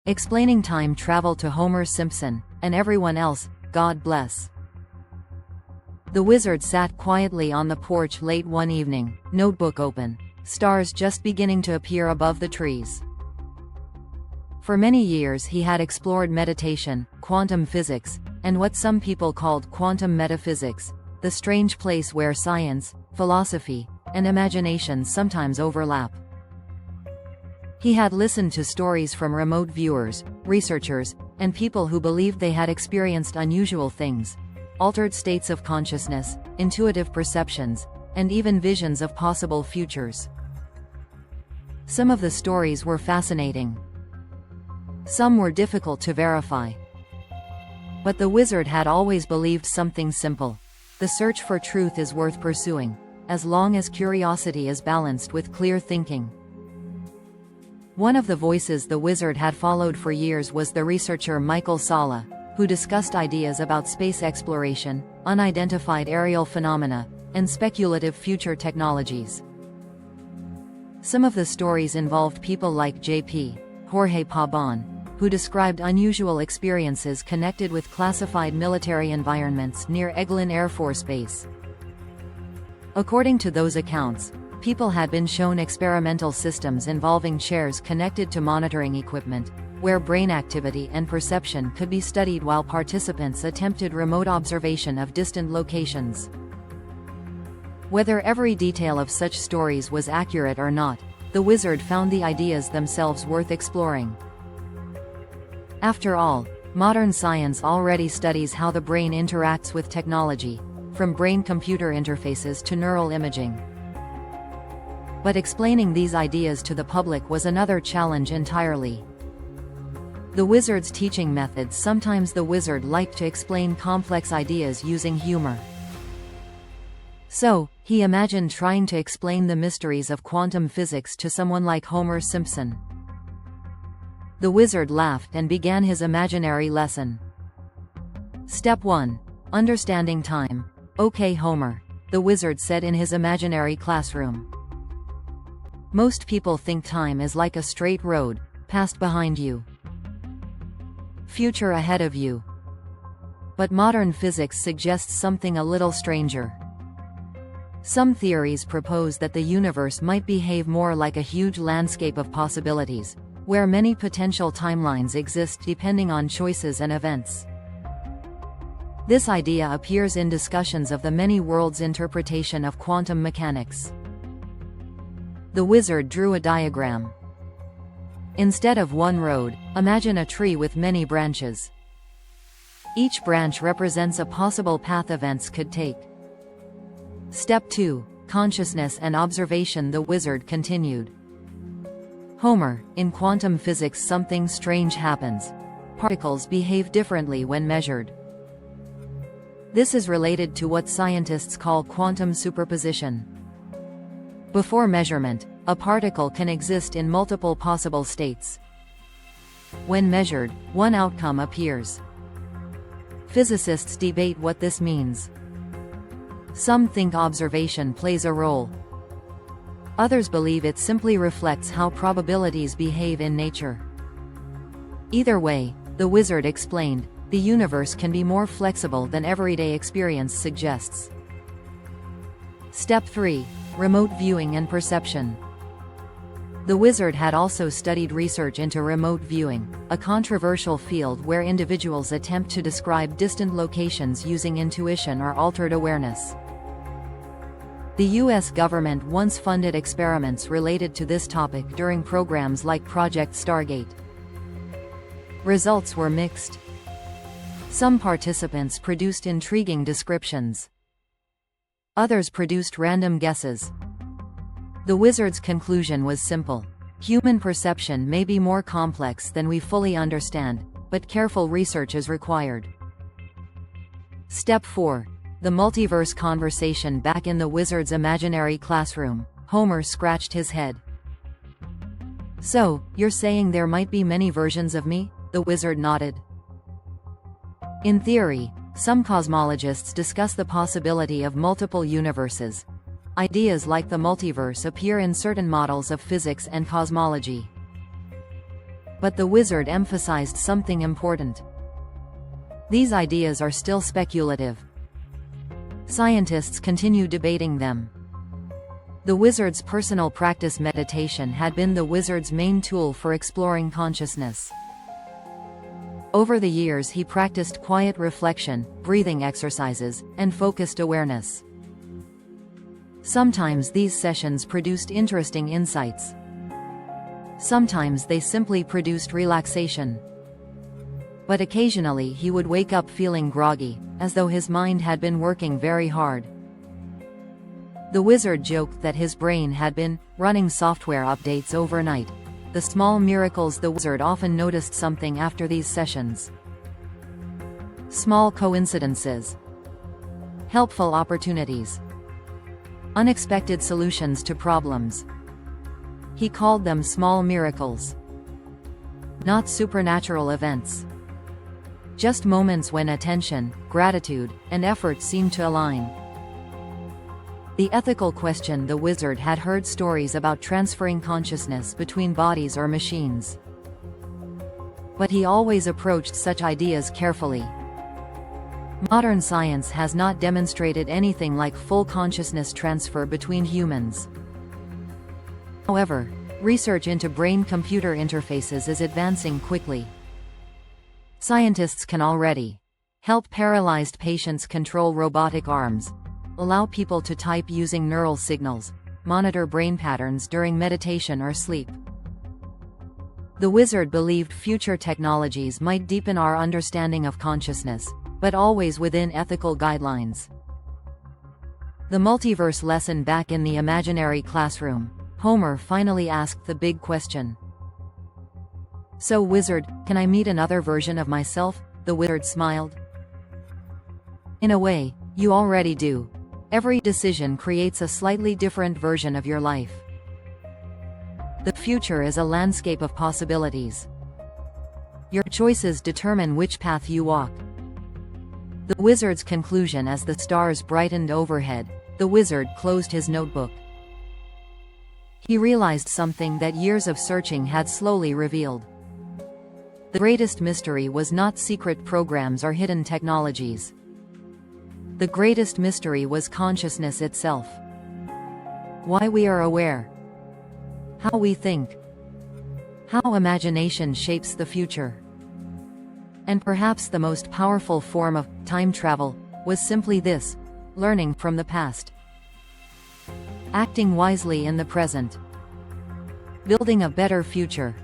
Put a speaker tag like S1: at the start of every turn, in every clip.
S1: Explaining time travel to Homer Simpson, and everyone else, God bless. The wizard sat quietly on the porch late one evening, notebook open, stars just beginning to appear above the trees. For many years he had explored meditation, quantum physics, and what some people called quantum metaphysics, the strange place where science, philosophy, and imagination sometimes overlap. He had listened to stories from remote viewers, researchers, and people who believed they had experienced unusual things, altered states of consciousness, intuitive perceptions, and even visions of possible futures. Some of the stories were fascinating. Some were difficult to verify. But the wizard had always believed something simple: the search for truth is worth pursuing, as long as curiosity is balanced with clear thinking. One of the voices the wizard had followed for years was the researcher Michael Salla, who discussed ideas about space exploration, unidentified aerial phenomena, and speculative future technologies. Some of the stories involved people like J.P. Jorge Pabon, who described unusual experiences connected with classified military environments near Eglin Air Force Base. According to those accounts, people had been shown experimental systems involving chairs connected to monitoring equipment, where brain activity and perception could be studied while participants attempted remote observation of distant locations. Whether every detail of such stories was accurate or not, the wizard found the ideas themselves worth exploring. After all, modern science already studies how the brain interacts with technology, from brain-computer interfaces to neural imaging. But explaining these ideas to the public was another challenge entirely. The wizard's teaching methods. Sometimes the wizard liked to explain complex ideas using humor. So, he imagined trying to explain the mysteries of quantum physics to someone like Homer Simpson. The wizard laughed and began his imaginary lesson. Step 1. Understanding time. Okay, Homer, the wizard said in his imaginary classroom. Most people think time is like a straight road, past behind you, future ahead of you. But modern physics suggests something a little stranger. Some theories propose that the universe might behave more like a huge landscape of possibilities, where many potential timelines exist depending on choices and events. This idea appears in discussions of the many worlds interpretation of quantum mechanics. The wizard drew a diagram. Instead of one road, imagine a tree with many branches. Each branch represents a possible path events could take. Step 2. Consciousness and observation. The wizard continued. Homer, in quantum physics something strange happens. Particles behave differently when measured. This is related to what scientists call quantum superposition. Before measurement, a particle can exist in multiple possible states. When measured, one outcome appears. Physicists debate what this means. Some think observation plays a role. Others believe it simply reflects how probabilities behave in nature. Either way, the wizard explained, the universe can be more flexible than everyday experience suggests. Step 3. Remote viewing and perception. The wizard had also studied research into remote viewing, a controversial field where individuals attempt to describe distant locations using intuition or altered awareness. The U.S. government once funded experiments related to this topic during programs like Project Stargate. Results were mixed. Some participants produced intriguing descriptions. Others produced random guesses. The wizard's conclusion was simple. Human perception may be more complex than we fully understand, but careful research is required. Step 4. The multiverse conversation. Back in the wizard's imaginary classroom, Homer scratched his head. So, you're saying there might be many versions of me? The wizard nodded. In theory, some cosmologists discuss the possibility of multiple universes. Ideas like the multiverse appear in certain models of physics and cosmology. But the wizard emphasized something important. These ideas are still speculative. Scientists continue debating them. The wizard's personal practice, meditation, had been the wizard's main tool for exploring consciousness. Over the years he practiced quiet reflection, breathing exercises, and focused awareness. Sometimes these sessions produced interesting insights. Sometimes they simply produced relaxation. But occasionally he would wake up feeling groggy, as though his mind had been working very hard. The wizard joked that his brain had been running software updates overnight. The small miracles. The wizard often noticed something after these sessions. Small coincidences. Helpful opportunities. Unexpected solutions to problems. He called them small miracles. Not supernatural events. Just moments when attention, gratitude, and effort seemed to align. The ethical question. The wizard had heard stories about transferring consciousness between bodies or machines. But he always approached such ideas carefully. Modern science has not demonstrated anything like full consciousness transfer between humans. However, research into brain-computer interfaces is advancing quickly. Scientists can already help paralyzed patients control robotic arms, allow people to type using neural signals, monitor brain patterns during meditation or sleep. The wizard believed future technologies might deepen our understanding of consciousness, but always within ethical guidelines. The multiverse lesson. Back in the imaginary classroom, Homer finally asked the big question. "So, wizard, can I meet another version of myself?" The wizard smiled. "In a way, you already do. Every decision creates a slightly different version of your life. The future is a landscape of possibilities. Your choices determine which path you walk." The wizard's conclusion. As the stars brightened overhead, the wizard closed his notebook. He realized something that years of searching had slowly revealed. The greatest mystery was not secret programs or hidden technologies. The greatest mystery was consciousness itself. Why we are aware. How we think. How imagination shapes the future. And perhaps the most powerful form of time travel was simply this: learning from the past. Acting wisely in the present. Building a better future.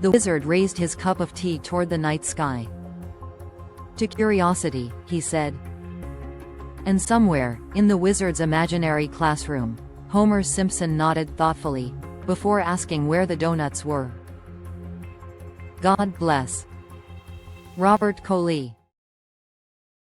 S1: The wizard raised his cup of tea toward the night sky. "To curiosity," he said. And somewhere, in the wizard's imaginary classroom, Homer Simpson nodded thoughtfully, before asking where the donuts were. God bless. Robert Colee.